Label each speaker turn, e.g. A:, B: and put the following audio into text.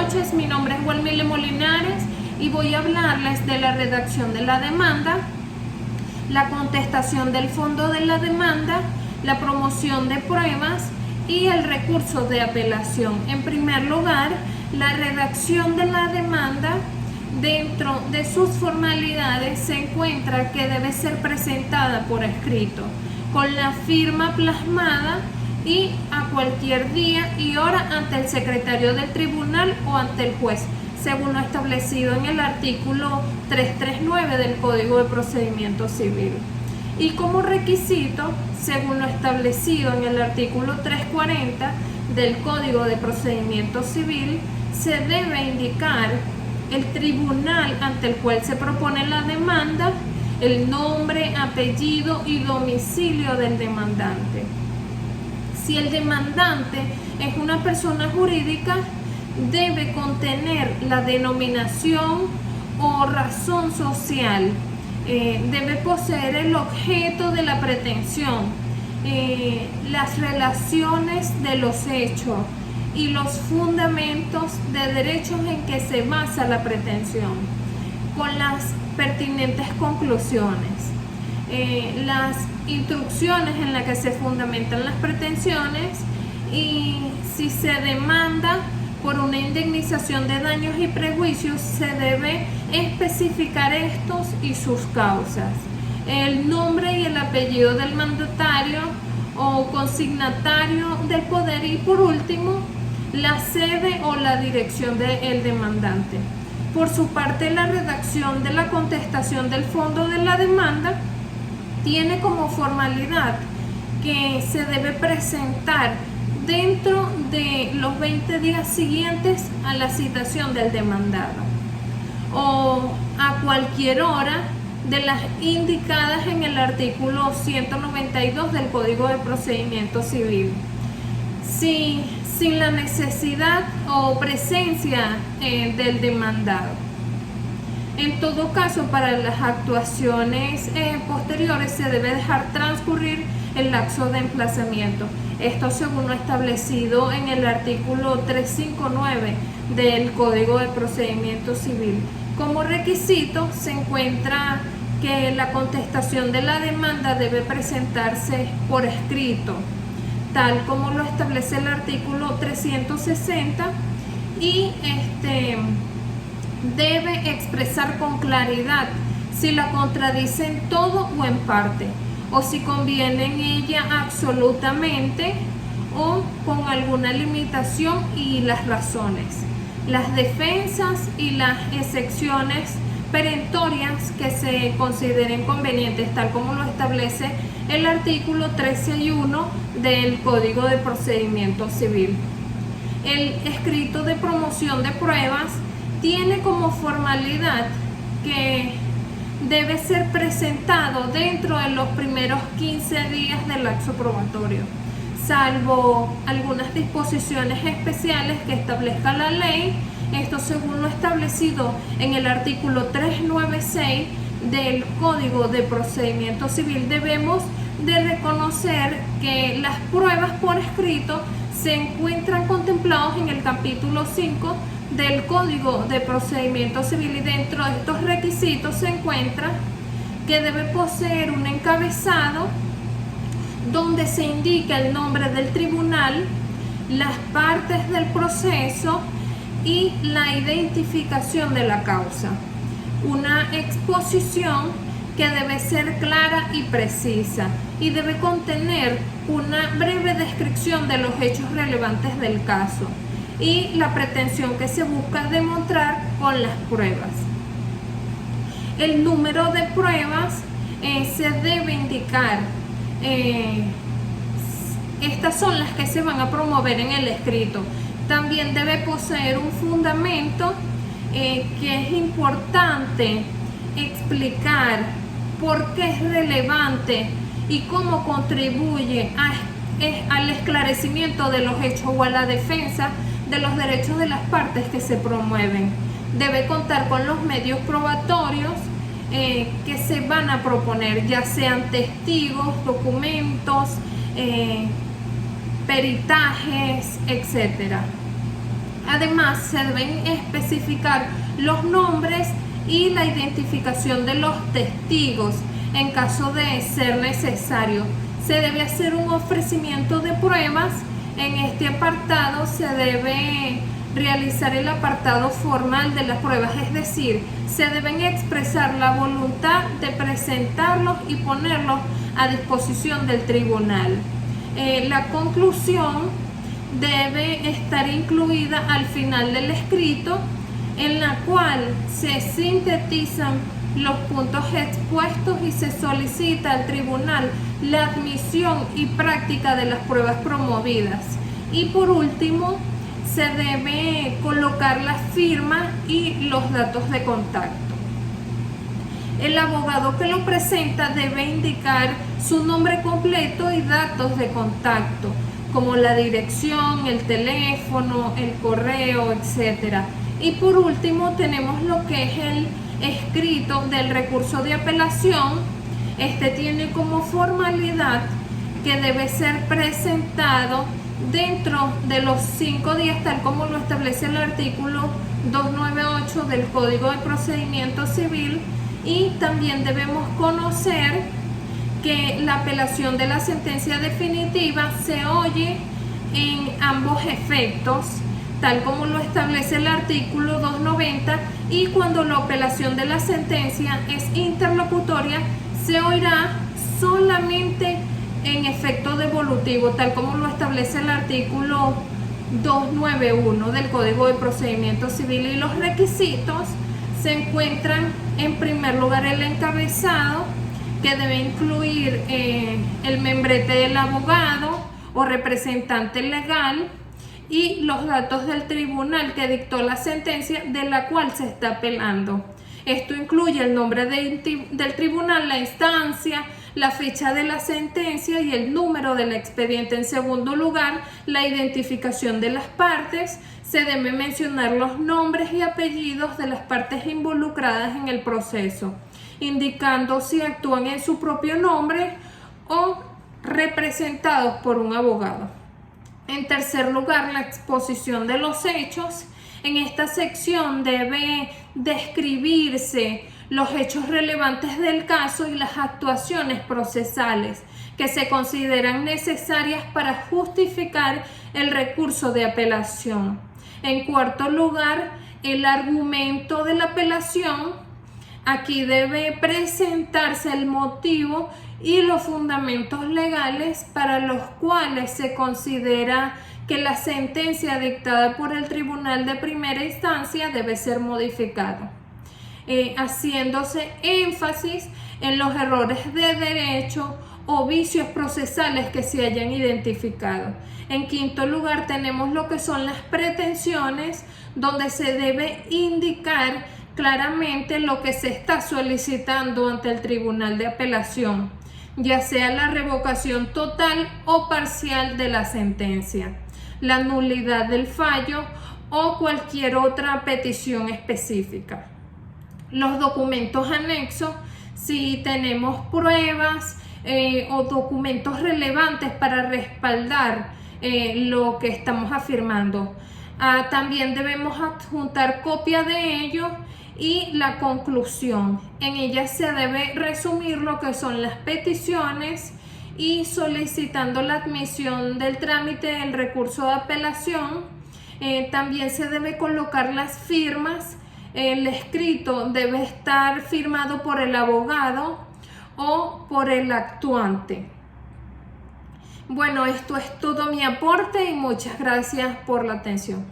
A: noches, mi nombre es Walmile Molinares y voy a hablarles de la redacción de la demanda, la contestación del fondo de la demanda, la promoción de pruebas y el recurso de apelación. En primer lugar, la redacción de la demanda, dentro de sus formalidades se encuentra que debe ser presentada por escrito, con la firma plasmada y a cualquier día y hora ante el secretario del tribunal o ante el juez, según lo establecido en el artículo 339 del Código de Procedimiento Civil. Y como requisito, según lo establecido en el artículo 340 del Código de Procedimiento Civil, se debe indicar el tribunal ante el cual se propone la demanda, el nombre, apellido y domicilio del demandante. Si el demandante es una persona jurídica, debe contener la denominación o razón social, debe poseer el objeto de la pretensión, las relaciones de los hechos y los fundamentos de derechos en que se basa la pretensión, con las pertinentes conclusiones, las instrucciones en las que se fundamentan las pretensiones y si se demanda por una indemnización de daños y prejuicios, se debe especificar estos y sus causas, el nombre y el apellido del mandatario o consignatario del poder y por último la sede o la dirección del demandante. Por su parte, la redacción de la contestación del fondo de la demanda tiene como formalidad que se debe presentar dentro de los 20 días siguientes a la citación del demandado o a cualquier hora de las indicadas en el artículo 192 del Código de Procedimiento Civil, sin la necesidad o presencia del demandado. En todo caso, para las actuaciones posteriores se debe dejar transcurrir el lapso de emplazamiento. Esto según lo establecido en el artículo 359 del Código de Procedimiento Civil. Como requisito se encuentra que la contestación de la demanda debe presentarse por escrito, tal como lo establece el artículo 360 y debe expresar con claridad si la contradice en todo o en parte, o si conviene en ella absolutamente o con alguna limitación y las razones, las defensas y las excepciones perentorias que se consideren convenientes, tal como lo establece el artículo 13.1 del Código de Procedimiento Civil. El escrito de promoción de pruebas tiene como formalidad que debe ser presentado dentro de los primeros 15 días del lapso probatorio, salvo algunas disposiciones especiales que establezca la ley, esto según lo establecido en el artículo 396 del Código de Procedimiento Civil. Debemos de reconocer que las pruebas por escrito se encuentran contemplados en el capítulo 5 del Código de Procedimiento Civil y dentro de estos requisitos se encuentra que debe poseer un encabezado donde se indica el nombre del tribunal, las partes del proceso y la identificación de la causa, una exposición que debe ser clara y precisa y debe contener una breve descripción de los hechos relevantes del caso y la pretensión que se busca demostrar con las pruebas. El número de pruebas se debe indicar. Estas son las que se van a promover en el escrito. También debe poseer un fundamento que es importante explicar por qué es relevante y cómo contribuye al esclarecimiento de los hechos o a la defensa de los derechos de las partes que se promueven. Debe contar con los medios probatorios que se van a proponer, ya sean testigos, documentos, peritajes, etc. Además, se deben especificar los nombres y la identificación de los testigos en caso de ser necesario. Se debe hacer un ofrecimiento de pruebas. En este apartado se debe realizar el apartado formal de las pruebas, es decir, se deben expresar la voluntad de presentarlos y ponerlos a disposición del tribunal. La conclusión debe estar incluida al final del escrito, en la cual se sintetizan los puntos expuestos y se solicita al tribunal la admisión y práctica de las pruebas promovidas. Y por último, se debe colocar la firma y los datos de contacto. El abogado que lo presenta debe indicar su nombre completo y datos de contacto, como la dirección, el teléfono, el correo, etc. Y por último tenemos lo que es el escrito del recurso de apelación. Este tiene como formalidad que debe ser presentado dentro de los 5 días, tal como lo establece el artículo 298 del Código de Procedimiento Civil, y también debemos conocer que la apelación de la sentencia definitiva se oye en ambos efectos, tal como lo establece el artículo 290, y cuando la apelación de la sentencia es interlocutoria, se oirá solamente en efecto devolutivo, tal como lo establece el artículo 291 del Código de Procedimiento Civil. Y los requisitos se encuentran, en primer lugar, el encabezado, que debe incluir el membrete del abogado o representante legal y los datos del tribunal que dictó la sentencia de la cual se está apelando. Esto incluye el nombre del tribunal, la instancia, la fecha de la sentencia y el número del expediente. En segundo lugar, la identificación de las partes. Se deben mencionar los nombres y apellidos de las partes involucradas en el proceso, indicando si actúan en su propio nombre o representados por un abogado. En tercer lugar, la exposición de los hechos. En esta sección debe describirse los hechos relevantes del caso y las actuaciones procesales que se consideran necesarias para justificar el recurso de apelación. En cuarto lugar, el argumento de la apelación. Aquí debe presentarse el motivo y los fundamentos legales para los cuales se considera que la sentencia dictada por el tribunal de primera instancia debe ser modificada, haciéndose énfasis en los errores de derecho o vicios procesales que se hayan identificado. En quinto lugar, tenemos lo que son las pretensiones, donde se debe indicar claramente lo que se está solicitando ante el tribunal de apelación, ya sea la revocación total o parcial de la sentencia, la nulidad del fallo o cualquier otra petición específica. Los documentos anexos, si tenemos pruebas o documentos relevantes para respaldar lo que estamos afirmando. También debemos adjuntar copia de ello y la conclusión. En ella se debe resumir lo que son las peticiones y solicitando la admisión del trámite del recurso de apelación. También se debe colocar las firmas. El escrito debe estar firmado por el abogado o por el actuante. Bueno, esto es todo mi aporte y muchas gracias por la atención.